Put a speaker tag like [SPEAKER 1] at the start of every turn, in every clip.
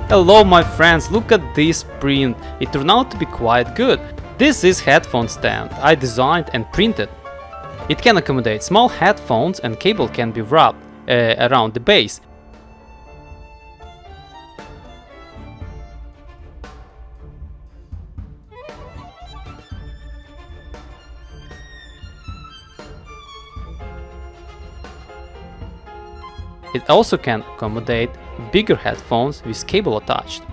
[SPEAKER 1] Hello my friends, look at this print, it turned out to be quite good. This is headphone stand I designed and printed. It can accommodate small headphones and cable can be wrapped around the base. It also can accommodate bigger headphones with cable attached.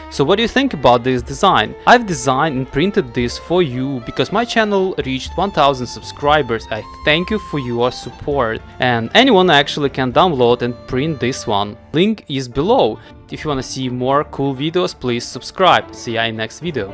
[SPEAKER 1] So what do you think about this design? I've designed and printed this for you because my channel reached 1000 subscribers. I thank you for your support, and anyone actually can download and print this one. Link is below. If you wanna see more cool videos, please subscribe. See ya in next video.